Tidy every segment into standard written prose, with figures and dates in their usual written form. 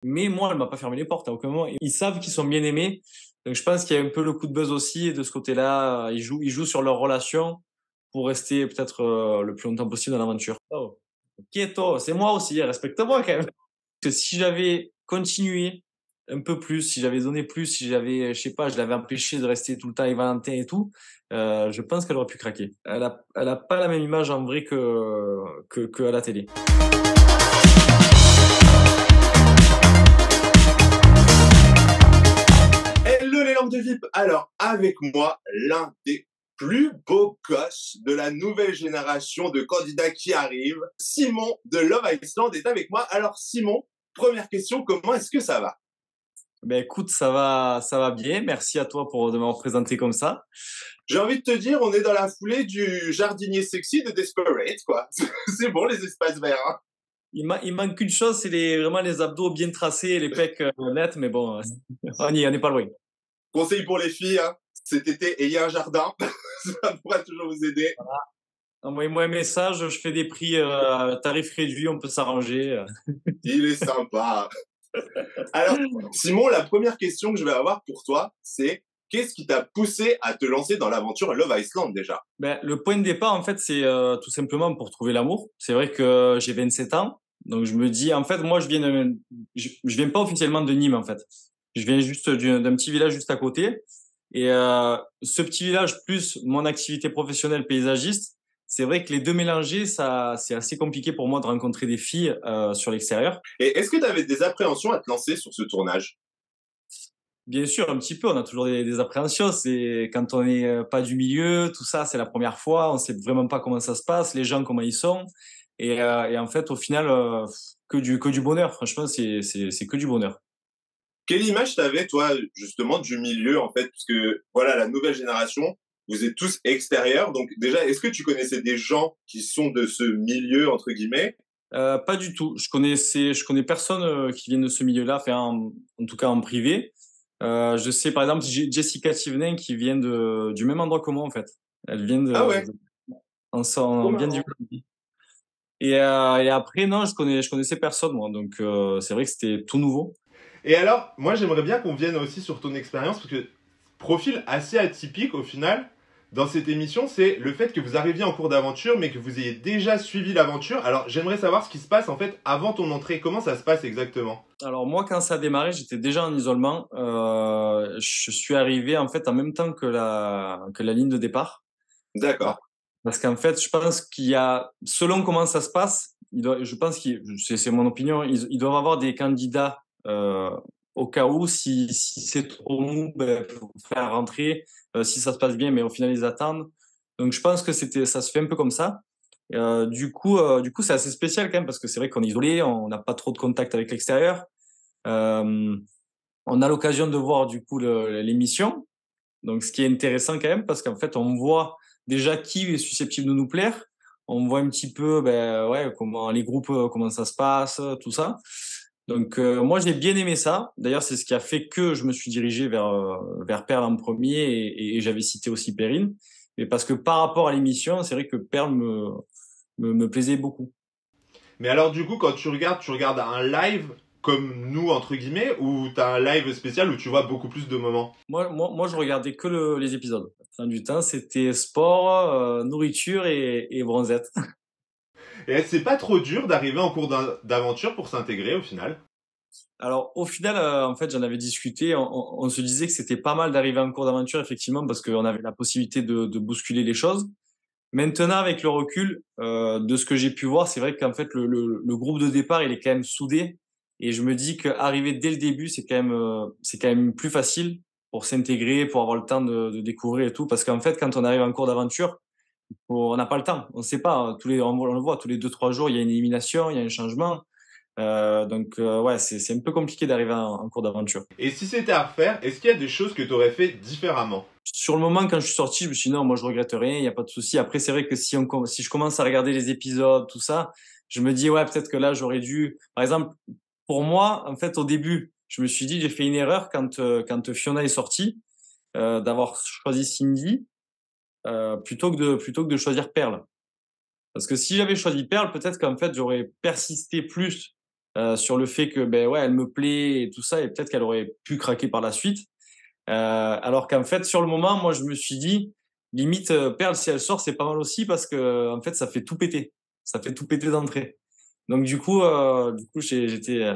Mais moi, elle m'a pas fermé les portes à aucun moment. Ils savent qu'ils sont bien aimés. Donc je pense qu'il y a un peu le coup de buzz aussi. Et de ce côté-là, ils jouent sur leur relation pour rester peut-être le plus longtemps possible dans l'aventure. Oh. Quieto, c'est moi aussi, respecte-moi quand même. Que si j'avais continué un peu plus, si j'avais donné plus, si j'avais, je sais pas, je l'avais empêché de rester tout le temps avec Valentin et tout, je pense qu'elle aurait pu craquer. Elle a pas la même image en vrai que à la télé. Hello les lampes de VIP. Alors, avec moi, l'un des plus beaux gosses de la nouvelle génération de candidats qui arrivent, Simon de Love Island est avec moi. Alors Simon, première question, comment est-ce que ça va? Ben écoute, ça va bien. Merci à toi pour de m'avoir présenté comme ça. J'ai envie de te dire, on est dans la foulée du jardinier sexy de Desperate, quoi. C'est bon les espaces verts, hein. Il manque qu'une chose, c'est vraiment les abdos bien tracés, et les pecs nets, mais bon, on est pas loin. Conseil pour les filles, hein. Cet été, ayez un jardin. Ça pourra toujours vous aider. Envoyez-moi un message, je fais des prix tarifs réduits, on peut s'arranger. Il est sympa. Alors, Simon, la première question que je vais avoir pour toi, c'est qu'est-ce qui t'a poussé à te lancer dans l'aventure Love Island déjà? Ben, le point de départ, en fait, c'est tout simplement pour trouver l'amour. C'est vrai que j'ai 27 ans, donc je me dis, en fait, moi, je viens pas officiellement de Nîmes, en fait. Je viens juste d'un petit village juste à côté. Et ce petit village plus mon activité professionnelle paysagiste, c'est vrai que les deux mélangés, ça, c'est assez compliqué pour moi de rencontrer des filles sur l'extérieur. Et est-ce que tu avais des appréhensions à te lancer sur ce tournage? Bien sûr, un petit peu, on a toujours des appréhensions. C'est quand on n'est pas du milieu, tout ça, c'est la première fois, on sait vraiment pas comment ça se passe, les gens comment ils sont. Et en fait, au final, que du bonheur. Franchement, c'est que du bonheur. Quelle image t'avais, toi, justement, du milieu, en fait? Parce que, voilà, la nouvelle génération, vous êtes tous extérieurs. Donc, déjà, est-ce que tu connaissais des gens qui sont de ce milieu, entre guillemets? Pas du tout. Je connais personne qui vient de ce milieu-là, enfin, en tout cas en privé. Je sais par exemple Jessica Thivenin qui vient du même endroit que moi en fait. Elle vient Ah ouais, trop on vient du marrant. et après non, je connaissais personne moi, donc c'est vrai que c'était tout nouveau. Et alors, moi j'aimerais bien qu'on vienne aussi sur ton expérience, parce que profil assez atypique au final dans cette émission, c'est le fait que vous arriviez en cours d'aventure, mais que vous ayez déjà suivi l'aventure. Alors j'aimerais savoir ce qui se passe en fait avant ton entrée. Comment ça se passe exactement? Alors moi quand ça a démarré, j'étais déjà en isolement. Je suis arrivé en fait en même temps que la ligne de départ. D'accord. Parce qu'en fait, je pense qu'il y a, selon comment ça se passe, je pense c'est mon opinion, ils doivent avoir des candidats au cas où, si c'est trop mou, ben, faut faire rentrer. Si ça se passe bien, mais au final ils attendent. Donc je pense que ça se fait un peu comme ça. Du coup, c'est assez spécial quand même parce que c'est vrai qu'on est isolé, on n'a pas trop de contact avec l'extérieur. Euh, on a l'occasion de voir du coup l'émission. Donc, ce qui est intéressant quand même, parce qu'en fait, on voit déjà qui est susceptible de nous plaire. On voit un petit peu, ben, ouais, comment les groupes, comment ça se passe, tout ça. Donc, moi, j'ai bien aimé ça. D'ailleurs, c'est ce qui a fait que je me suis dirigé vers Perle en premier et j'avais cité aussi Perrine. Mais parce que par rapport à l'émission, c'est vrai que Perle me plaisait beaucoup. Mais alors du coup, quand tu regardes un live comme nous entre guillemets, ou t'as un live spécial où tu vois beaucoup plus de moments? Moi, je regardais que les épisodes. La fin du temps, c'était sport, nourriture et bronzette. Et c'est pas trop dur d'arriver en cours d'aventure pour s'intégrer au final? Alors, au final, en fait, j'en avais discuté. On se disait que c'était pas mal d'arriver en cours d'aventure, effectivement, parce qu'on avait la possibilité de bousculer les choses. Maintenant, avec le recul de ce que j'ai pu voir, c'est vrai qu'en fait, le groupe de départ, il est quand même soudé. Et je me dis qu'arriver dès le début, c'est quand même plus facile pour s'intégrer, pour avoir le temps de découvrir et tout. Parce qu'en fait, quand on arrive en cours d'aventure, on n'a pas le temps. On ne sait pas. On le voit, tous les 2, 3 jours, il y a une élimination, il y a un changement. Donc, ouais, c'est un peu compliqué d'arriver en cours d'aventure. Et si c'était à refaire, est-ce qu'il y a des choses que t'aurais fait différemment? Sur le moment, quand je suis sorti, je me suis dit non, moi je regrette rien, il n'y a pas de souci. Après, c'est vrai que si je commence à regarder les épisodes, tout ça, je me dis ouais, peut-être que là j'aurais dû. Par exemple, pour moi, en fait, au début, je me suis dit j'ai fait une erreur quand Fiona est sortie, d'avoir choisi Cindy plutôt que de choisir Pearl. Parce que si j'avais choisi Pearl, peut-être qu'en fait j'aurais persisté plus sur le fait que ben ouais, elle me plaît et tout ça, et peut-être qu'elle aurait pu craquer par la suite. Alors qu'en fait, sur le moment, moi, je me suis dit, limite, Perle, si elle sort, c'est pas mal aussi parce que en fait, ça fait tout péter. Ça fait tout péter d'entrée. Donc du coup, j'étais,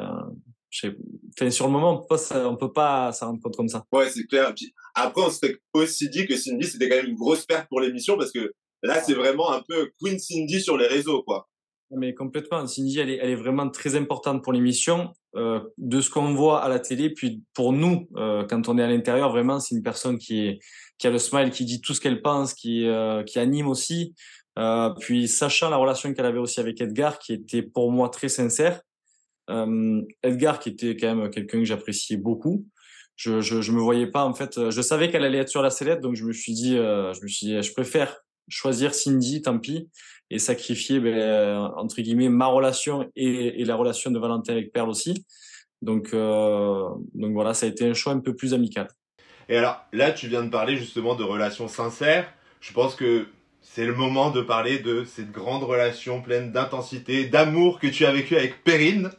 j'ai- enfin, sur le moment, on peut pas s'en rendre compte comme ça. Ouais, c'est clair. Puis après, on s'était aussi dit que Cindy, c'était quand même une grosse perte pour l'émission parce que là, c'est vraiment un peu Queen Cindy sur les réseaux, quoi. Mais complètement, Cindy, elle est vraiment très importante pour l'émission, de ce qu'on voit à la télé. Puis pour nous, quand on est à l'intérieur, vraiment, c'est une personne qui a le smile, qui dit tout ce qu'elle pense, qui anime aussi. Puis sachant la relation qu'elle avait aussi avec Edgar, qui était pour moi très sincère. Edgar, qui était quand même quelqu'un que j'appréciais beaucoup. Je me voyais pas, en fait, je savais qu'elle allait être sur la sellette, donc je me suis dit, je préfère choisir Cindy, tant pis, et sacrifier, entre guillemets, ma relation et la relation de Valentin avec Perle aussi. Donc voilà, ça a été un choix un peu plus amical. Et alors, là, tu viens de parler justement de relations sincères. Je pense que c'est le moment de parler de cette grande relation pleine d'intensité, d'amour que tu as vécue avec Perrine.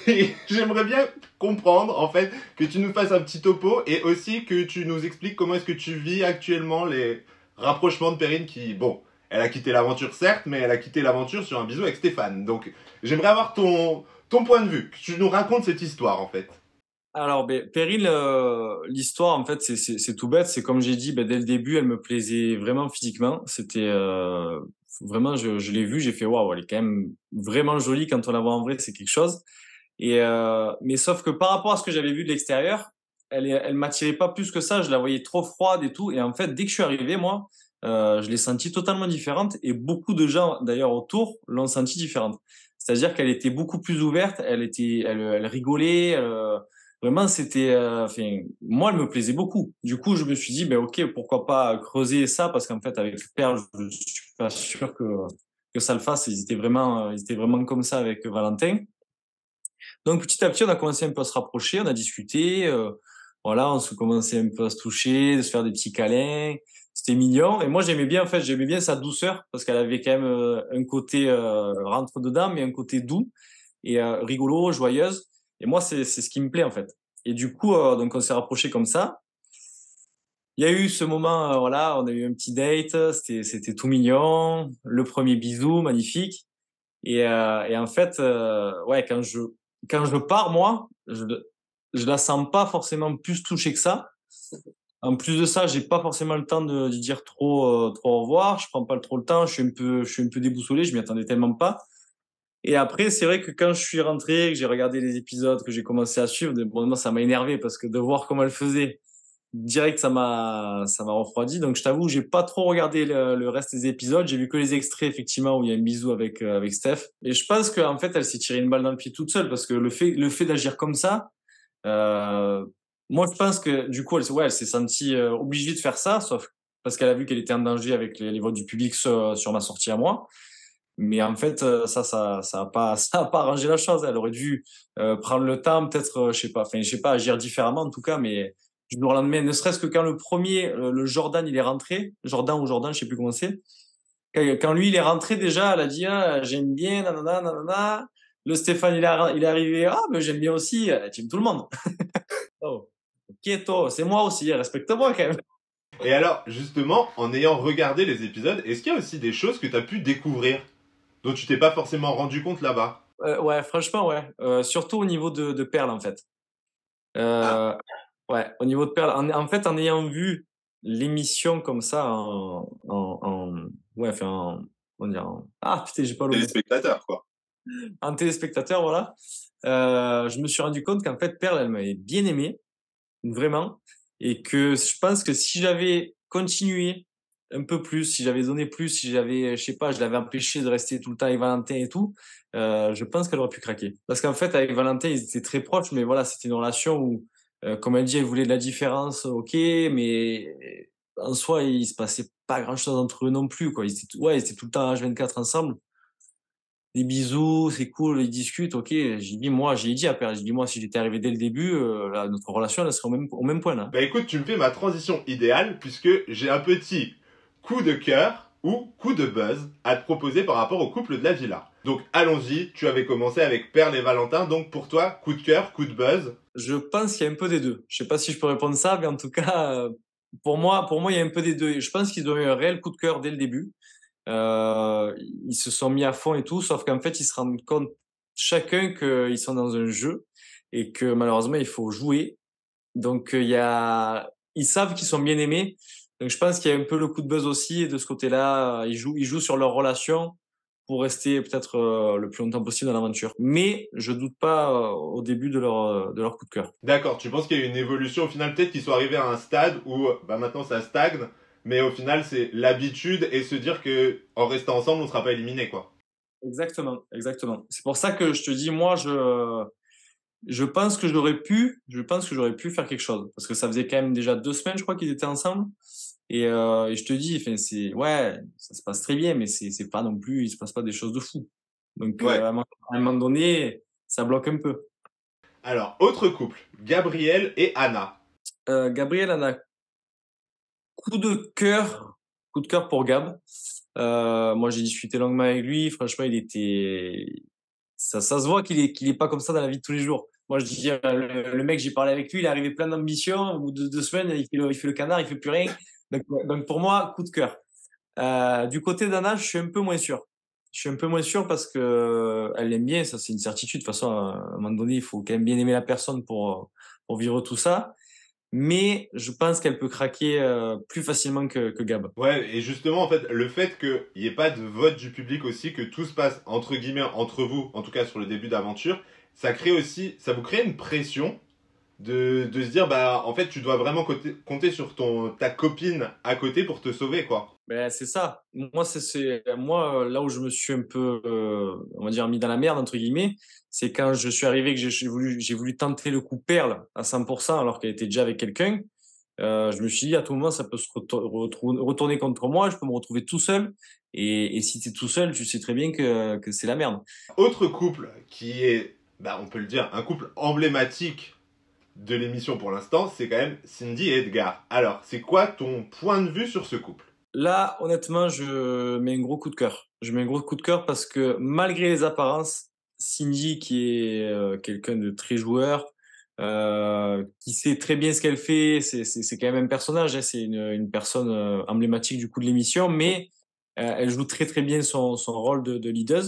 Et j'aimerais bien comprendre, en fait, que tu nous fasses un petit topo et aussi que tu nous expliques comment est-ce que tu vis actuellement les rapprochements de Perrine qui, bon, elle a quitté l'aventure certes, mais elle a quitté l'aventure sur un bisou avec Stéphane. Donc, j'aimerais avoir ton point de vue, que tu nous racontes cette histoire, en fait. Alors, Perrine, l'histoire, en fait, c'est tout bête. C'est comme j'ai dit, dès le début, elle me plaisait vraiment physiquement. C'était vraiment, je l'ai vue, j'ai fait waouh, elle est quand même vraiment jolie quand on la voit en vrai, c'est quelque chose. Mais sauf que par rapport à ce que j'avais vu de l'extérieur, elle m'attirait pas plus que ça. Je la voyais trop froide et tout. Et en fait, dès que je suis arrivé, moi, je l'ai sentie totalement différente. Et beaucoup de gens, d'ailleurs, autour, l'ont sentie différente. C'est-à-dire qu'elle était beaucoup plus ouverte. Elle rigolait. Vraiment, enfin, moi, elle me plaisait beaucoup. Du coup, je me suis dit, ok, pourquoi pas creuser ça, parce qu'en fait, avec Perle, je suis pas sûr que ça le fasse. Ils étaient vraiment comme ça avec Valentin. Donc, petit à petit, on a commencé un peu à se rapprocher, on a discuté, voilà, on se commençait un peu à se toucher, de se faire des petits câlins. C'était mignon. Et moi, j'aimais bien, en fait, j'aimais bien sa douceur, parce qu'elle avait quand même un côté rentre dedans, mais un côté doux et rigolo, joyeuse. Et moi, c'est ce qui me plaît, en fait. Et du coup, donc on s'est rapprochés comme ça. Il y a eu ce moment, voilà, on a eu un petit date, c'était tout mignon, le premier bisou, magnifique. Et en fait, ouais, quand je pars, moi, je la sens pas forcément plus touchée que ça. En plus de ça, j'ai pas forcément le temps de dire trop au revoir. Je prends pas trop le temps. Je suis un peu déboussolé. Je m'y attendais tellement pas. Et après, c'est vrai que quand je suis rentré, que j'ai regardé les épisodes, que j'ai commencé à suivre, bon, moi, ça m'a énervé parce que de voir comment elle faisait, direct, ça m'a refroidi. Donc, je t'avoue, j'ai pas trop regardé le reste des épisodes. J'ai vu que les extraits, effectivement, où il y a un bisou avec Steph. Et je pense qu'en fait, elle s'est tirée une balle dans le pied toute seule parce que le fait d'agir comme ça, euh, moi, je pense que du coup, elle s'est sentie obligée de faire ça, sauf parce qu'elle a vu qu'elle était en danger avec les votes du public sur ma sortie à moi. Mais en fait, ça a pas, ça a pas arrangé la chose. Elle aurait dû prendre le temps, peut-être, je sais pas, agir différemment en tout cas, mais du jour au lendemain, ne serait-ce que quand le premier, le Jordan, il est rentré, Jordan ou Jordan, je sais plus comment c'est. Quand lui, il est rentré déjà, elle a dit, ah, j'aime bien, nanana, nanana. Le Stéphane, il est arrivé, ah, mais j'aime bien aussi, tu aimes tout le monde. Oh, ok, toi, c'est moi aussi, respecte-moi quand même. Et alors, justement, en ayant regardé les épisodes, est-ce qu'il y a aussi des choses que tu as pu découvrir, dont tu t'es pas forcément rendu compte là-bas? Ouais, franchement, ouais. Surtout au niveau de Perle, en fait. Ah, Euh, ouais, au niveau de Perle. En fait, en ayant vu l'émission comme ça, ouais, enfin, comment dire, ah, putain, j'ai pas le mot. téléspectateur, quoi. En téléspectateur, voilà. Je me suis rendu compte qu'en fait, Perle, elle m'avait bien aimé, vraiment. Et que je pense que si j'avais continué un peu plus, si j'avais donné plus, si j'avais, je sais pas, je l'avais empêché de rester tout le temps avec Valentin et tout, je pense qu'elle aurait pu craquer. Parce qu'en fait, avec Valentin, ils étaient très proches, mais voilà, c'était une relation où, comme elle dit, elle voulait de la différence, ok, mais en soi, il se passait pas grand-chose entre eux non plus, quoi. Ils étaient tout le temps H24 ensemble. Des bisous, c'est cool, ils discutent, ok. J'ai dit à Père, j'ai dit, moi, si j'étais arrivé dès le début, notre relation, elle serait au même point, là. Bah écoute, tu me fais ma transition idéale, puisque j'ai un petit coup de cœur ou coup de buzz à te proposer par rapport au couple de la villa. Donc allons-y, tu avais commencé avec Perle et Valentin, donc pour toi, coup de cœur, coup de buzz. Je pense qu'il y a un peu des deux. Je sais pas si je peux répondre ça, mais en tout cas, pour moi, il y a un peu des deux. Et je pense qu'ils ont eu un réel coup de cœur dès le début. Ils se sont mis à fond et tout, sauf qu'en fait, ils se rendent compte chacun qu'ils sont dans un jeu et que malheureusement, il faut jouer. Donc, ils savent qu'ils sont bien aimés. Donc, je pense qu'il y a un peu le coup de buzz aussi. Et de ce côté-là, ils jouent sur leur relation pour rester peut-être le plus longtemps possible dans l'aventure. Mais je doute pas au début de leur coup de cœur. D'accord, tu penses qu'il y a eu une évolution au final, peut-être qu'ils sont arrivés à un stade où bah, maintenant ça stagne, mais au final c'est l'habitude et se dire que en restant ensemble on ne sera pas éliminé quoi. Exactement, exactement. C'est pour ça que je te dis, moi, je pense que j'aurais pu faire quelque chose parce que ça faisait quand même déjà 2 semaines, je crois, qu'ils étaient ensemble. Et je te dis, enfin, ouais, ça se passe très bien, mais c'est pas non plus, il se passe pas des choses de fou. Donc, Ouais. à un moment donné, ça bloque un peu. Alors, autre couple, Gabriel et Anna. Gabriel en a coup de cœur pour Gab. Moi, j'ai discuté longuement avec lui. Franchement, ça se voit qu'il est pas comme ça dans la vie de tous les jours. Moi, je dis, le mec, j'ai parlé avec lui, il est arrivé plein d'ambition. Au bout de 2 semaines, il fait le canard, il fait plus rien. Donc pour moi, coup de cœur. Du côté d'Anna, je suis un peu moins sûr. Je suis un peu moins sûr parce que elle aime bien, ça c'est une certitude. De toute façon, à un moment donné, il faut quand même bien aimer la personne pour vivre tout ça. Mais je pense qu'elle peut craquer plus facilement que Gab. Ouais, et justement en fait, le fait qu'il n'y ait pas de vote du public aussi, que tout se passe entre guillemets entre vous, en tout cas sur le début d'aventure, ça crée aussi, ça vous crée une pression de se dire bah en fait tu dois vraiment compter sur ta copine à côté pour te sauver quoi. Ben, c'est ça. Moi, là où je me suis un peu, on va dire, mis dans la merde, entre guillemets, c'est quand je suis arrivé que j'ai voulu tenter le coup perle à 100% alors qu'elle était déjà avec quelqu'un. Je me suis dit, à tout moment, ça peut se retourner contre moi, je peux me retrouver tout seul. Et si tu es tout seul, tu sais très bien que c'est la merde. Autre couple qui est, bah on peut le dire, un couple emblématique de l'émission pour l'instant, c'est quand même Cindy et Edgar. Alors, c'est quoi ton point de vue sur ce couple? Là, honnêtement, je mets un gros coup de cœur. Je mets un gros coup de cœur parce que malgré les apparences, Cindy, qui est quelqu'un de très joueur, qui sait très bien ce qu'elle fait, c'est quand même un personnage, hein, c'est une personne emblématique du coup de l'émission, mais elle joue très très bien son rôle de leader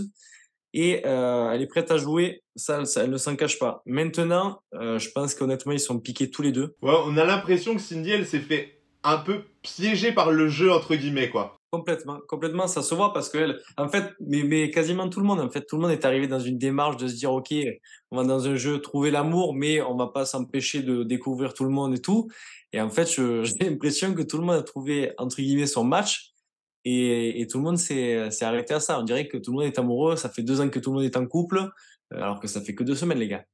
et elle est prête à jouer, ça elle ne s'en cache pas. Maintenant, je pense qu'honnêtement, ils sont piqués tous les deux. Ouais, on a l'impression que Cindy, elle s'est fait un peu piéger par le jeu, entre guillemets, quoi. Complètement, complètement, ça se voit parce que en fait, mais quasiment tout le monde, en fait, tout le monde est arrivé dans une démarche de se dire, ok, on va dans un jeu trouver l'amour, mais on va pas s'empêcher de découvrir tout le monde et tout. Et en fait, j'ai l'impression que tout le monde a trouvé entre guillemets son match et tout le monde s'est arrêté à ça. On dirait que tout le monde est amoureux. Ça fait 2 ans que tout le monde est en couple, alors que ça fait que 2 semaines, les gars.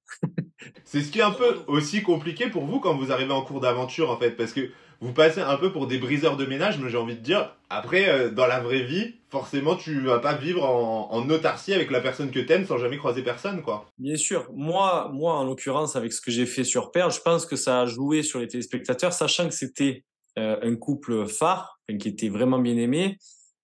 C'est ce qui est un peu aussi compliqué pour vous quand vous arrivez en cours d'aventure, en fait, parce que vous passez un peu pour des briseurs de ménage, mais j'ai envie de dire, après, dans la vraie vie, forcément, tu vas pas vivre en autarcie avec la personne que t'aimes sans jamais croiser personne, quoi. Bien sûr, moi, en l'occurrence, avec ce que j'ai fait sur Perle, je pense que ça a joué sur les téléspectateurs, sachant que c'était un couple phare, enfin, qui était vraiment bien aimé.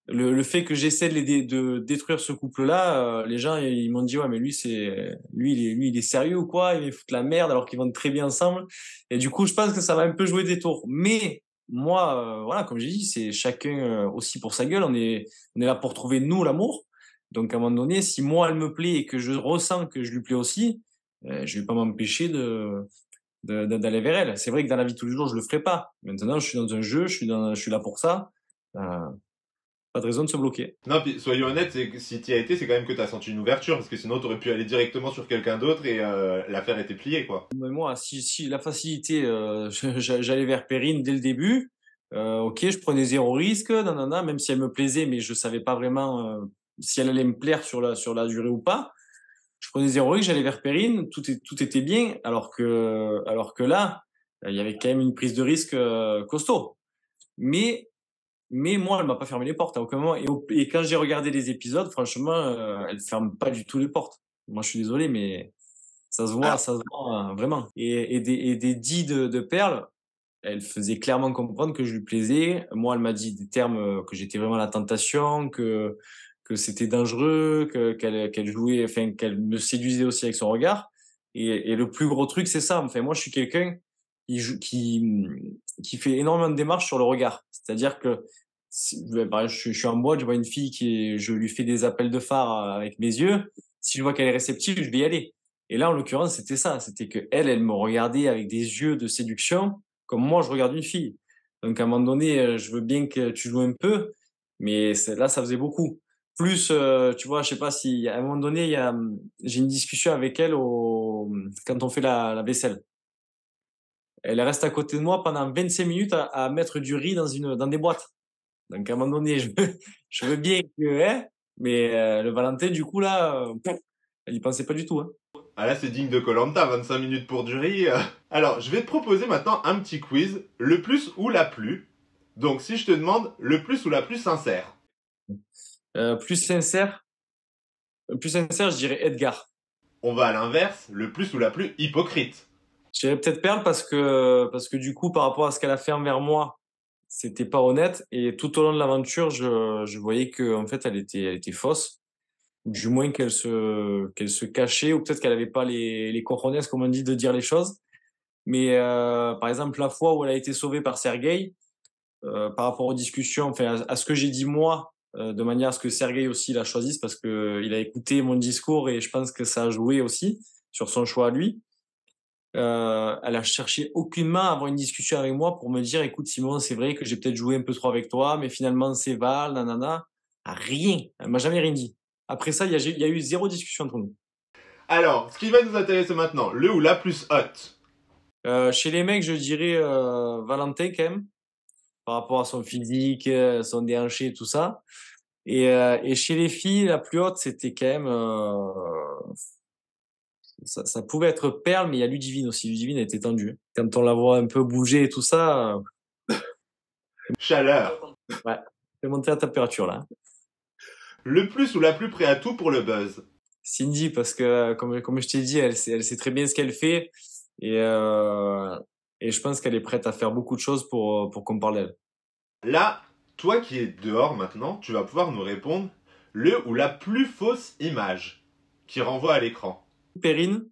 Le fait que j'essaie de détruire ce couple-là, les gens ils m'ont dit ouais mais lui il est sérieux ou quoi? Il fout la merde alors qu'ils vont très bien ensemble. Et du coup je pense que ça va un peu jouer des tours. Mais moi voilà comme j'ai dit c'est chacun aussi pour sa gueule. On est là pour trouver nous l'amour. Donc à un moment donné si moi elle me plaît et que je ressens que je lui plais aussi, je vais pas m'empêcher d'aller vers elle. C'est vrai que dans la vie de tous les jours je le ferai pas. Maintenant je suis dans un jeu, je suis là pour ça. Euh, Pas de raison de se bloquer. Non, puis soyons honnêtes, c'est que si t'y as été, c'est quand même que t'as senti une ouverture, parce que sinon t'aurais pu aller directement sur quelqu'un d'autre et l'affaire était pliée, quoi. Mais moi, si la facilité, j'allais vers Perrine dès le début. Ok, je prenais zéro risque, nanana, même si elle me plaisait, mais je savais pas vraiment si elle allait me plaire sur la durée ou pas. Je prenais zéro risque, j'allais vers Perrine, tout était bien, alors que là, il y avait quand même une prise de risque costaud. Mais mais moi, elle m'a pas fermé les portes à aucun moment. Et quand j'ai regardé les épisodes, franchement, elle ferme pas du tout les portes. Moi, je suis désolé, mais Alors, ça se voit vraiment. Et des dits de Perle, elle faisait clairement comprendre que je lui plaisais. Moi, elle m'a dit des termes que j'étais vraiment la tentation, que que c'était dangereux, qu'elle jouait, enfin, qu'elle me séduisait aussi avec son regard. Et le plus gros truc, c'est ça. Enfin, moi, je suis quelqu'un qui fait énormément de démarches sur le regard. C'est-à-dire que, par exemple, je suis en boîte, je vois une fille je lui fais des appels de phare avec mes yeux. Si je vois qu'elle est réceptive, je vais y aller. Et là, en l'occurrence, c'était ça. C'était que elle me regardait avec des yeux de séduction, comme moi, je regarde une fille. Donc, à un moment donné, je veux bien que tu joues un peu, mais là, ça faisait beaucoup. Plus, tu vois, je sais pas si, à un moment donné, j'ai une discussion avec elle quand on fait la vaisselle. Elle reste à côté de moi pendant 25 minutes à mettre du riz dans des boîtes. Donc, à un moment donné, je veux bien que, hein, mais le Valentin, du coup, là, elle y pensait pas du tout, hein. Ah là, c'est digne de koh 25 minutes pour du riz. Alors, je vais te proposer maintenant un petit quiz, le plus ou la plus. Donc, si je te demande le plus ou la plus sincère. Plus sincère, je dirais Edgar. On va à l'inverse, le plus ou la plus hypocrite. Je dirais peut-être Perle parce que du coup, par rapport à ce qu'elle a fait envers moi, c'était pas honnête. Et tout au long de l'aventure, je voyais que en fait, elle était fausse. Du moins qu'elle se cachait, ou peut-être qu'elle avait pas les cojones, comme on dit, de dire les choses. Mais par exemple, la fois où elle a été sauvée par Sergueï, par rapport aux discussions, enfin à ce que j'ai dit moi, de manière à ce que Sergueï aussi la choisisse, parce que il a écouté mon discours et je pense que ça a joué aussi sur son choix à lui. Elle a cherché aucunement à avoir une discussion avec moi pour me dire, écoute Simon, c'est vrai que j'ai peut-être joué un peu trop avec toi, mais finalement c'est Val, nanana. Rien. Elle m'a jamais rien dit. Après ça, il y a eu zéro discussion entre nous. Alors, ce qui va nous intéresser maintenant, le ou la plus hot. Chez les mecs, je dirais Valentin quand même, par rapport à son physique, son déhanché et tout ça. Et chez les filles, la plus haute, c'était quand même... ça pouvait être Perle, mais il y a Ludivine aussi. Ludivine était tendue. Quand on la voit un peu bouger et tout ça, Chaleur. ouais, fait monter la température là. Le plus ou la plus prêt à tout pour le buzz. Cindy, parce que comme je t'ai dit, elle sait très bien ce qu'elle fait. Et, et je pense qu'elle est prête à faire beaucoup de choses pour qu'on parle d'elle. Là, toi qui es dehors maintenant, tu vas pouvoir nous répondre le ou la plus fausse image qui renvoie à l'écran. Perrine,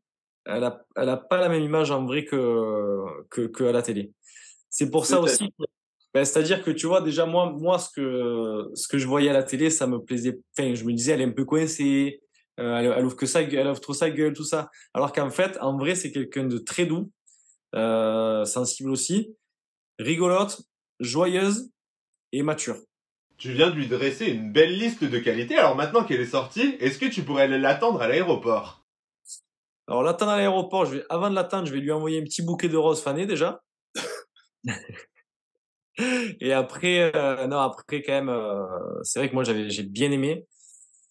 elle a pas la même image en vrai que à la télé. C'est pour ça aussi. Ben, c'est-à-dire que tu vois déjà moi ce que je voyais à la télé, ça me plaisait. Enfin, je me disais elle est un peu coincée, elle ouvre que ça, elle ouvre trop sa gueule, tout ça. Alors qu'en fait, en vrai, c'est quelqu'un de très doux, sensible aussi, rigolote, joyeuse et mature. Tu viens de lui dresser une belle liste de qualités, alors maintenant qu'elle est sortie, est-ce que tu pourrais l'attendre à l'aéroport? Alors l'attendre à l'aéroport, avant de l'attendre, je vais lui envoyer un petit bouquet de roses fanées déjà. Et après, non, après quand même, c'est vrai que moi j'ai bien aimé.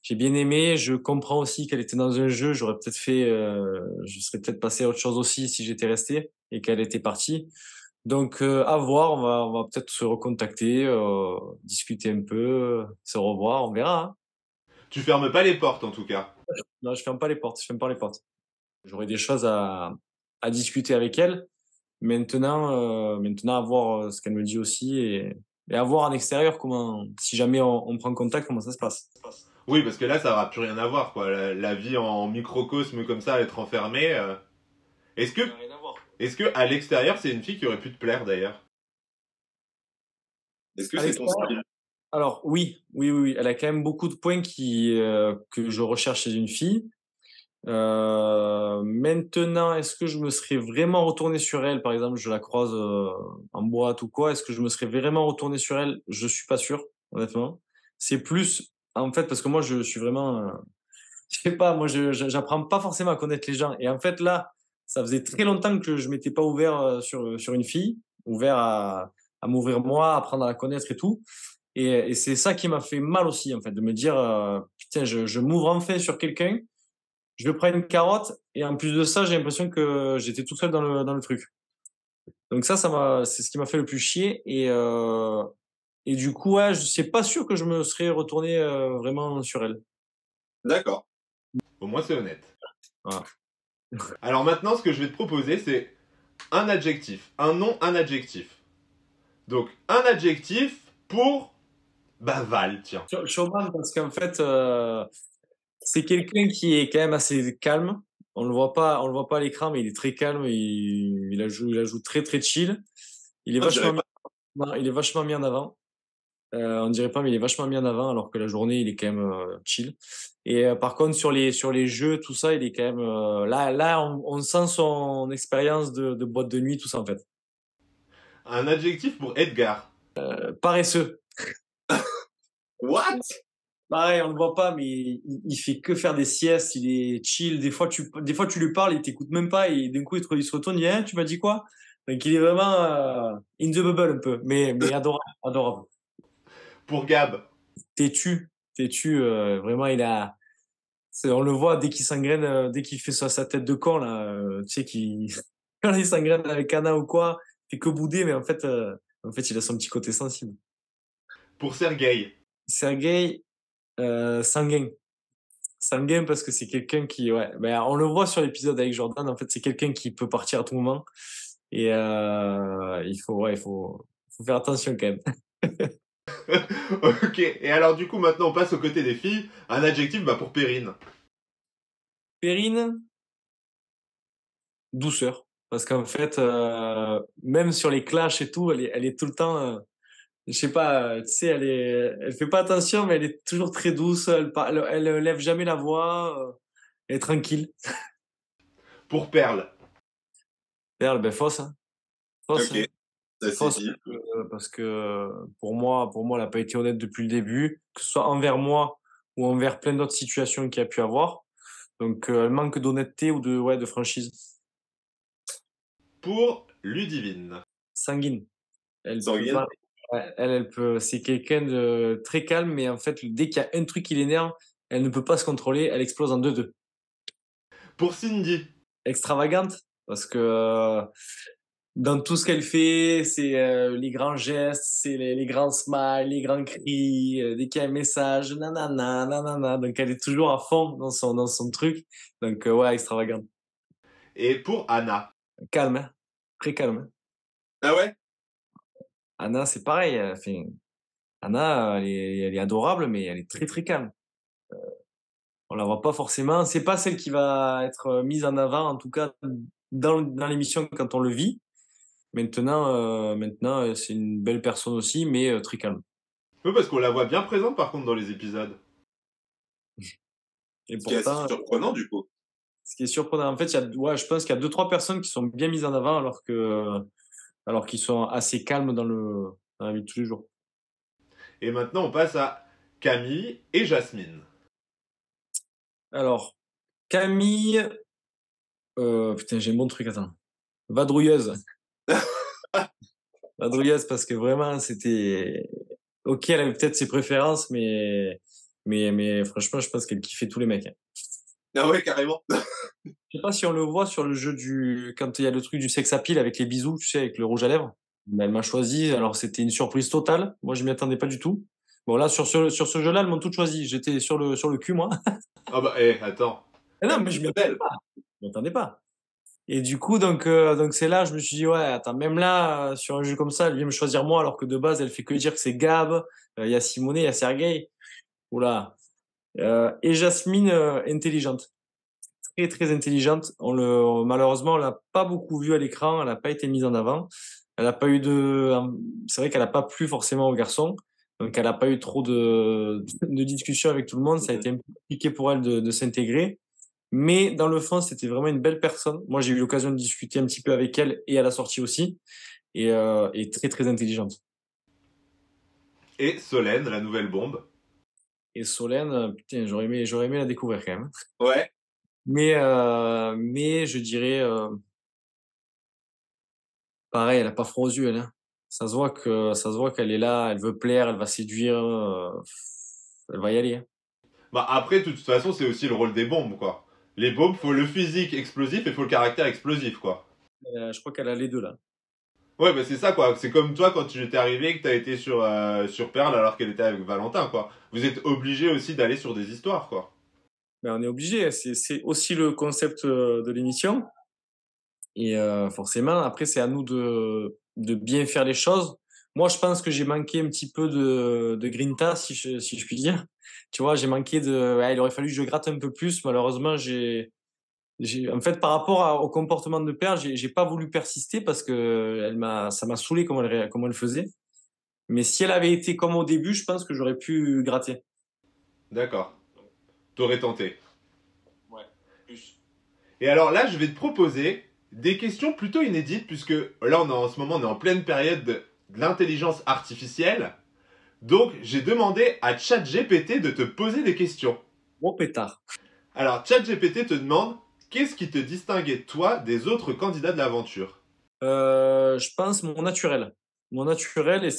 J'ai bien aimé. Je comprends aussi qu'elle était dans un jeu. Je serais peut-être passé à autre chose aussi si j'étais resté et qu'elle était partie. Donc à voir. On va peut-être se recontacter, discuter un peu, se revoir. On verra, hein. Tu fermes pas les portes en tout cas. Non, je ferme pas les portes. Je ferme pas les portes. J'aurai des choses à discuter avec elle. Maintenant à voir ce qu'elle me dit aussi et à voir en extérieur comment, si jamais on prend contact, comment ça se passe. Oui, parce que là, ça aura plus rien à voir, quoi. La vie en microcosme comme ça, être enfermé. Est-ce que, Rien à voir. est-ce que à l'extérieur, c'est une fille qui aurait pu te plaire d'ailleurs? Est-ce que À c'est ton l'extérieur, style? alors oui, oui, oui, oui. Elle a quand même beaucoup de points que je recherche chez une fille. Maintenant, est-ce que je me serais vraiment retourné sur elle, par exemple, je la croise en boîte ou quoi, est-ce que je me serais vraiment retourné sur elle? Je suis pas sûr, honnêtement. C'est plus, en fait, parce que moi, je suis vraiment, je sais pas, moi, j'apprends pas forcément à connaître les gens. Et en fait, là, ça faisait très longtemps que je m'étais pas ouvert sur une fille, ouvert à m'ouvrir moi, à apprendre à la connaître et tout. Et c'est ça qui m'a fait mal aussi, en fait, de me dire, putain, je m'ouvre enfin sur quelqu'un, je lui prends une carotte, et en plus de ça, j'ai l'impression que j'étais tout seul dans le truc. Donc c'est ce qui m'a fait le plus chier. Et du coup, ouais, je suis pas sûr que je me serais retourné vraiment sur elle. D'accord. Au moins, c'est honnête. Voilà. Alors maintenant, ce que je vais te proposer, c'est un adjectif. Un nom, un adjectif. Donc, un adjectif pour Bah Val, tiens. Showman, parce qu'en fait, c'est quelqu'un qui est quand même assez calme. On le voit pas à l'écran, mais il est très calme. Il la joue très très chill. Il est Non, je dirais vachement pas. il est vachement mis en avant. On dirait pas, mais il est vachement mis en avant, alors que la journée, il est quand même chill. Et par contre, sur les jeux, tout ça, il est quand même là, on sent son expérience de boîte de nuit, tout ça en fait. Un adjectif pour Edgar. Paresseux. What? Pareil, on le voit pas, mais il fait que faire des siestes, il est chill. Des fois, tu lui parles, il t'écoute même pas, et d'un coup, il se retourne, il dit, hein, tu m'as dit quoi? Donc, il est vraiment in the bubble un peu, mais adorable, adorable. Pour Gab. Têtu, têtu, vraiment, on le voit dès qu'il s'engraine, dès qu'il fait sa tête de con, là, tu sais, quand il s'engraine avec Anna ou quoi, il fait que bouder, mais en fait, il a son petit côté sensible. Pour Sergueï. Sergei, sanguin. Sanguin parce que c'est quelqu'un qui, ouais, ben, on le voit sur l'épisode avec Jordan, en fait, c'est quelqu'un qui peut partir à tout moment. Et faut faire attention quand même. Ok, et alors du coup maintenant on passe au côté des filles. Un adjectif bah, pour Perrine. Perrine, douceur. Parce qu'en fait, même sur les clashs et tout, elle est tout le temps, je sais pas, tu sais, elle fait pas attention, mais elle est toujours très douce. Elle lève jamais la voix. Elle est tranquille. Pour Perle. Perle, ben fausse, hein. Fausse, Ok, hein. ça c'est Fausse dit. parce que pour moi, elle n'a pas été honnête depuis le début, que ce soit envers moi ou envers plein d'autres situations qu'il y a pu avoir. Donc, elle manque d'honnêteté ou ouais, de franchise. Pour Ludivine. Sanguine. Elle peut Sanguine. pas. Ouais, elle peut. C'est quelqu'un de très calme, mais en fait, dès qu'il y a un truc qui l'énerve, elle ne peut pas se contrôler. Elle explose en deux. Pour Cindy. Extravagante, parce que dans tout ce qu'elle fait, c'est les grands gestes, c'est les grands smiles, les grands cris, dès qu'il y a un message, nanana, nanana. Donc elle est toujours à fond dans son truc. Donc ouais, extravagante. Et pour Anna. Calme, hein. Très calme, hein. Ah ouais? Anna, c'est pareil. Enfin, Anna, elle est adorable, mais elle est très très calme. On la voit pas forcément. C'est pas celle qui va être mise en avant, en tout cas dans l'émission quand on le vit. Maintenant, c'est une belle personne aussi, mais très calme. Oui, parce qu'on la voit bien présente par contre dans les épisodes. Et Ce qui est assez pourtant, surprenant du coup. ce qui est surprenant, en fait, ouais, je pense qu'il y a deux, trois personnes qui sont bien mises en avant alors qu'ils sont assez calmes dans la vie de tous les jours. Et maintenant on passe à Camille et Jasmine. Alors, Camille, putain, j'ai un bon truc, attends. Vadrouilleuse. Vadrouilleuse parce que vraiment, c'était, ok, elle avait peut-être ses préférences, mais franchement, je pense qu'elle kiffait tous les mecs, hein. Ah ouais, carrément. Je sais pas si on le voit sur le jeu quand il y a le truc du sex appeal avec les bisous, tu sais, avec le rouge à lèvres. Mais elle m'a choisi, alors c'était une surprise totale. Moi, je m'y attendais pas du tout. Bon, là, sur ce jeu-là, elles m'ont toutes choisi. J'étais sur le cul, moi. Ah bah, attends. Mais non, La mais je plus m'y attendais belle. pas. Je m'y attendais pas. Et du coup, donc c'est là, je me suis dit, ouais, attends, même là, sur un jeu comme ça, elle vient me choisir moi, alors que de base, elle fait que dire que c'est Gab, il y a Simone, il y a Sergei. Oula. Et Jasmine, intelligente. Très très intelligente. Malheureusement, on l'a pas beaucoup vue à l'écran, elle n'a pas été mise en avant. Elle a pas eu c'est vrai qu'elle a pas plu forcément aux garçons, donc elle a pas eu trop de discussions avec tout le monde. Ça a été un peu compliqué pour elle de s'intégrer. Mais dans le fond, c'était vraiment une belle personne. Moi, j'ai eu l'occasion de discuter un petit peu avec elle et à la sortie aussi, et très très intelligente. Et Solène, la nouvelle bombe. Et Solène, putain, j'aurais aimé la découvrir quand même. Ouais. Mais je dirais, pareil, elle a pas froid aux yeux, elle, hein. Ça se voit qu'elle est là, elle veut plaire, elle va séduire, elle va y aller, hein. Bah après, de toute façon, c'est aussi le rôle des bombes, quoi. Les bombes, faut le physique explosif et faut le caractère explosif, quoi. Je crois qu'elle a les deux là. Ouais, bah c'est ça, quoi. C'est comme toi quand tu étais arrivé et que t'as été sur Perle alors qu'elle était avec Valentin, quoi. Vous êtes obligé aussi d'aller sur des histoires, quoi. Mais on est obligé, c'est aussi le concept de l'émission. Et forcément, après, c'est à nous de bien faire les choses moi, je pense que j'ai manqué un petit peu de grinta, si je puis dire. Tu vois, j'ai manqué de. Ouais, il aurait fallu que je gratte un peu plus. Malheureusement, en fait, par rapport au comportement de père, j'ai pas voulu persister parce que ça m'a saoulé comment elle faisait. Mais si elle avait été comme au début, je pense que j'aurais pu gratter. D'accord. T'aurais tenté. Ouais, plus. Et alors là, je vais te proposer des questions plutôt inédites, puisque là, en ce moment, on est en pleine période de l'intelligence artificielle. Donc, j'ai demandé à ChatGPT de te poser des questions. Bon pétard. Alors, ChatGPT te demande qu'est-ce qui te distinguait, toi, des autres candidats de l'aventure? Je pense mon naturel. Mon naturel, et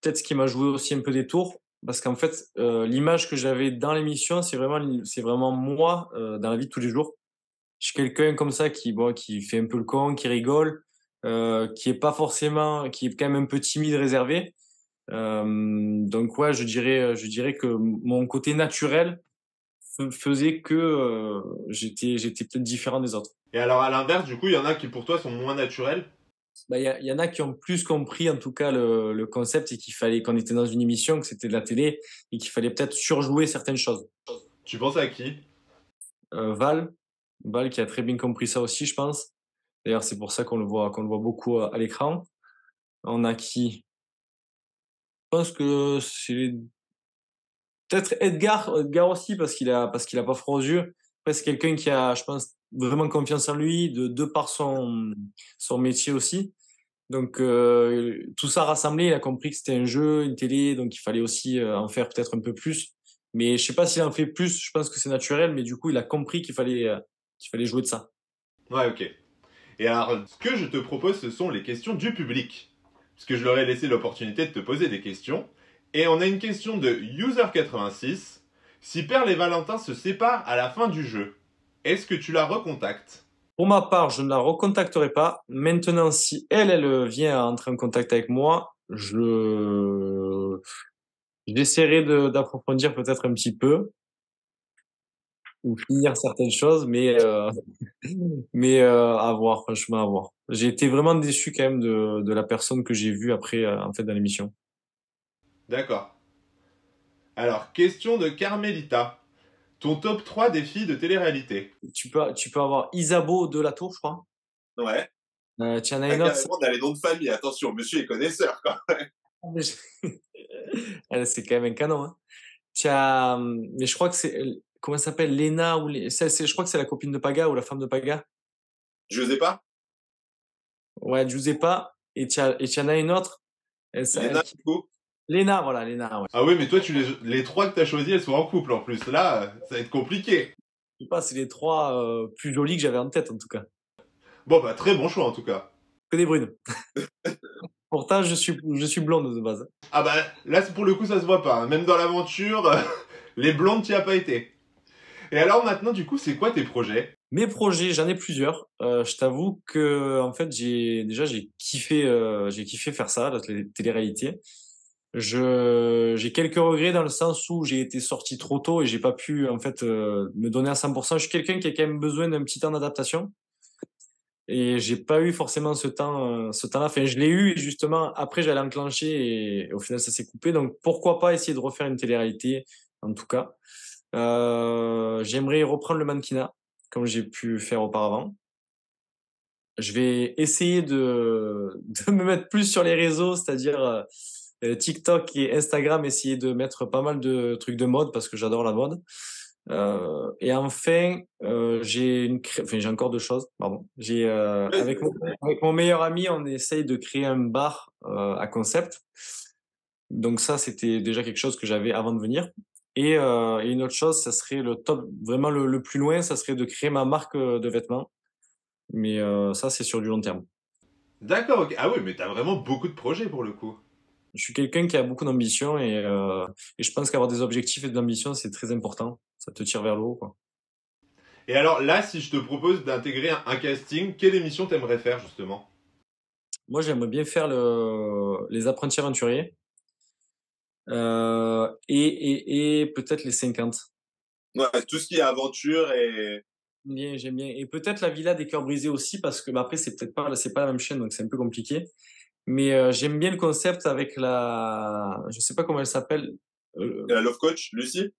peut-être ce qui m'a joué aussi un peu des tours, parce qu'en fait, l'image que j'avais dans l'émission, c'est vraiment moi dans la vie de tous les jours. Je suis quelqu'un comme ça qui fait un peu le con, qui rigole, qui est pas forcément, qui est quand même un peu timide, réservé. Donc ouais, je dirais que mon côté naturel faisait que j'étais peut-être différent des autres. Et alors, à l'inverse, du coup, il y en a qui, pour toi, sont moins naturels. Bah, y en a qui ont plus compris, en tout cas, le concept et qu'il fallait qu'on était dans une émission, que c'était de la télé et qu'il fallait peut-être surjouer certaines choses. Tu penses à qui? Val, Val qui a très bien compris ça aussi, je pense. D'ailleurs, c'est pour ça qu'on le voit beaucoup à l'écran. On a qui? Je pense que c'est peut-être Edgar aussi parce qu'il a pas froid aux yeux. Après, c'est quelqu'un qui a, je pense, vraiment confiance en lui de par son métier aussi. Donc tout ça rassemblé, il a compris que c'était un jeu, une télé, donc il fallait aussi en faire peut-être un peu plus. Mais je sais pas s'il en fait plus, je pense que c'est naturel, mais du coup il a compris qu'il fallait jouer de ça. Ouais, ok. Et alors, ce que je te propose, ce sont les questions du public. Parce que je leur ai laissé l'opportunité de te poser des questions. Et on a une question de User86. Si Perle et Valentin se séparent à la fin du jeu, est-ce que tu la recontactes? Pour ma part, je ne la recontacterai pas. Maintenant, si elle vient à entrer en contact avec moi, j'essaierai d'approfondir peut-être un petit peu ou finir certaines choses, mais à voir, franchement, à voir. J'ai été vraiment déçu quand même de la personne que j'ai vue après, en fait, dans l'émission. D'accord. Alors, question de Carmelita. Ton top 3 des filles de télé-réalité. Tu peux avoir Isabeau de la Tour, je crois. Ouais. Tu en as Ah, une autre. carrément, dans les noms de famille. Attention, monsieur est connaisseur, quoi. Elle, c'est quand même un canon, hein. Mais je crois que c'est, comment elle s'appelle, Lena ou je crois que c'est la copine de Paga ou la femme de Paga. Je sais pas. Ouais, Giuseppa. Et tu en as une autre. Léna, du coup. Lena, voilà, Lena, ouais. Ah oui, mais toi, les 3 que t'as choisis, elles sont en couple en plus. Là, ça va être compliqué. Je sais pas, c'est les trois plus jolies que j'avais en tête, en tout cas. Bon, bah, très bon choix en tout cas. Que des brunes. Pourtant, je suis blonde de base. Ah bah, là, pour le coup, ça se voit pas, hein. Même dans l'aventure, les blondes, t'y as pas été. Et alors maintenant, du coup, c'est quoi tes projets? Mes projets, j'en ai plusieurs. Je t'avoue que en fait, j'ai kiffé faire ça, la télé-réalité. J'ai quelques regrets dans le sens où j'ai été sorti trop tôt et j'ai pas pu en fait me donner à 100%. Je suis quelqu'un qui a quand même besoin d'un petit temps d'adaptation et j'ai pas eu forcément ce temps-là. Enfin, je l'ai eu et justement après j'allais enclencher et au final ça s'est coupé. Donc pourquoi pas essayer de refaire une télé-réalité en tout cas. J'aimerais reprendre le mannequinat comme j'ai pu faire auparavant. Je vais essayer de me mettre plus sur les réseaux, c'est-à-dire TikTok et Instagram, essayer de mettre pas mal de trucs de mode parce que j'adore la mode. Et enfin, j'ai encore deux choses, pardon. Avec mon meilleur ami, on essaye de créer un bar à concept. Donc ça, c'était déjà quelque chose que j'avais avant de venir. Et une autre chose, ça serait le top, vraiment le plus loin, ça serait de créer ma marque de vêtements. Mais ça, c'est sur du long terme. D'accord, ok. Ah oui, mais t'as vraiment beaucoup de projets pour le coup. Je suis quelqu'un qui a beaucoup d'ambition et je pense qu'avoir des objectifs et de l'ambition, c'est très important. Ça te tire vers le haut, quoi. Et alors là, si je te propose d'intégrer un casting, quelle émission t'aimerais faire justement? Moi, j'aimerais bien faire les apprentis aventuriers et peut-être les 50. Ouais, tout ce qui est aventure et. J'aime bien. Et peut-être la Villa des Cœurs Brisés aussi parce que bah, après, c'est pas la même chaîne, donc c'est un peu compliqué. Mais j'aime bien le concept avec je sais pas comment elle s'appelle. La Love Coach, Lucie?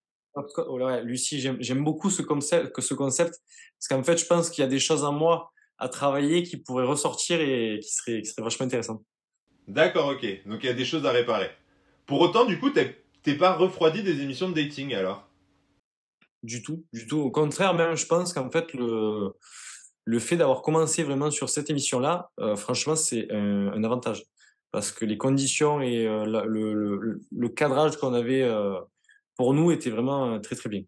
Oh là, ouais, Lucie, j'aime beaucoup ce concept, parce qu'en fait, je pense qu'il y a des choses en moi à travailler qui pourraient ressortir et qui seraient vachement intéressantes. D'accord, ok. Donc il y a des choses à réparer. Pour autant, du coup, t'es pas refroidi des émissions de dating alors? Du tout, du tout. Au contraire, même, je pense qu'en fait, le fait d'avoir commencé vraiment sur cette émission-là, franchement, c'est un avantage. Parce que les conditions et le cadrage qu'on avait pour nous était vraiment très, très bien.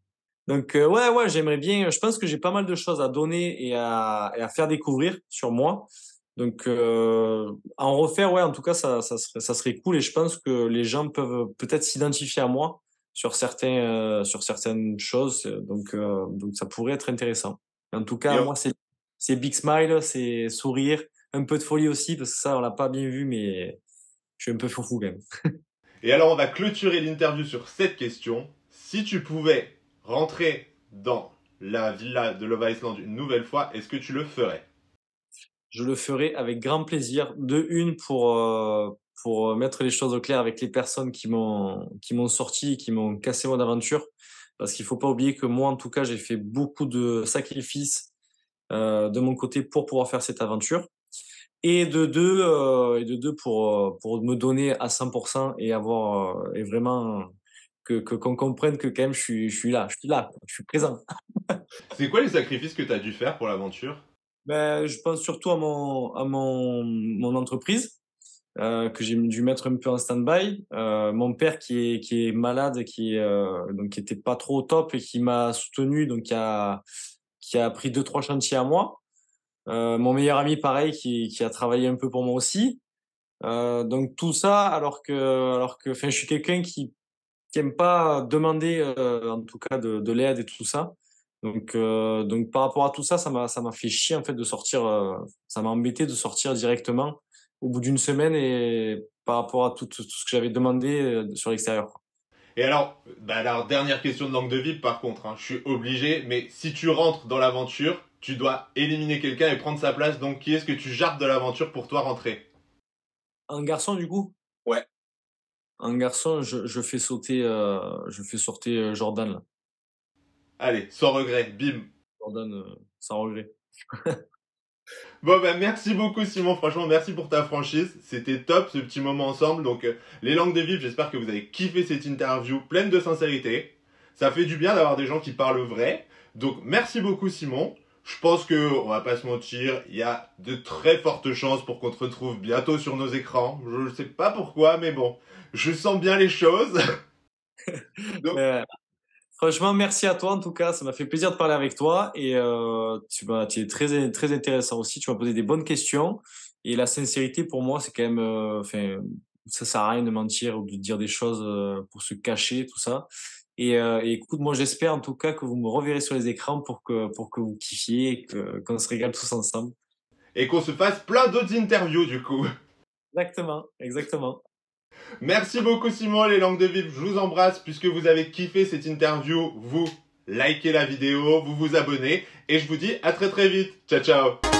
Donc, ouais, ouais, j'aimerais bien. Je pense que j'ai pas mal de choses à donner et à faire découvrir sur moi. Donc, à en refaire, ouais, en tout cas, ça serait cool. Et je pense que les gens peuvent peut-être s'identifier à moi sur certaines choses. Donc, ça pourrait être intéressant. En tout Et cas, moi, c'est Big Smile, c'est sourire, un peu de folie aussi, parce que ça, on l'a pas bien vu, mais je suis un peu foufou quand même. Et alors, on va clôturer l'interview sur cette question. Si tu pouvais rentrer dans la villa de Love Island une nouvelle fois, est-ce que tu le ferais? Je le ferai avec grand plaisir. De une, pour mettre les choses au clair avec les personnes qui m'ont sorti, qui m'ont cassé mon aventure. Parce qu'il faut pas oublier que moi, en tout cas, j'ai fait beaucoup de sacrifices de mon côté pour pouvoir faire cette aventure. Et de deux pour me donner à 100% et et vraiment qu'on comprenne que quand même je suis là, je suis présent. C'est quoi les sacrifices que t'as dû faire pour l'aventure? Ben, je pense surtout à mon entreprise que j'ai dû mettre un peu en stand-by. Mon père qui est malade, donc qui était pas trop au top et qui m'a soutenu, donc qui a pris deux trois chantiers à moi. Mon meilleur ami pareil qui a travaillé un peu pour moi aussi. Donc tout ça alors que enfin je suis quelqu'un qui aime pas demander en tout cas de l'aide et tout ça. Donc par rapport à tout ça, ça m'a fait chier en fait de sortir. Ça m'a embêté de sortir directement au bout d'une semaine et par rapport à tout ce que j'avais demandé sur l'extérieur. Et alors, bah alors, dernière question de langue de vie par contre, hein, je suis obligé, mais si tu rentres dans l'aventure, tu dois éliminer quelqu'un et prendre sa place, donc qui est-ce que tu jappes de l'aventure pour toi rentrer? Un garçon du coup, Ouais. un garçon, je fais sortir Jordan là. Allez, sans regret, bim. Jordan sans regret. Bon bah merci beaucoup Simon, franchement merci pour ta franchise, c'était top ce petit moment ensemble, donc les langues de vivre, j'espère que vous avez kiffé cette interview pleine de sincérité, ça fait du bien d'avoir des gens qui parlent vrai, donc merci beaucoup Simon, je pense que, on va pas se mentir, il y a de très fortes chances pour qu'on te retrouve bientôt sur nos écrans, je sais pas pourquoi, mais bon, je sens bien les choses. Donc, Euh, Franchement, merci à toi en tout cas. Ça m'a fait plaisir de parler avec toi et tu es très très intéressant aussi. Tu m'as posé des bonnes questions et la sincérité pour moi c'est quand même, enfin, ça sert à rien de mentir ou de dire des choses pour se cacher tout ça. Et écoute, moi j'espère en tout cas que vous me reverrez sur les écrans pour que vous kiffiez et qu'on se régale tous ensemble. et qu'on se fasse plein d'autres interviews du coup. Exactement, exactement. Merci beaucoup Simon, les langues de vivre, je vous embrasse puisque vous avez kiffé cette interview, vous likez la vidéo, vous vous abonnez et je vous dis à très très vite. Ciao ciao.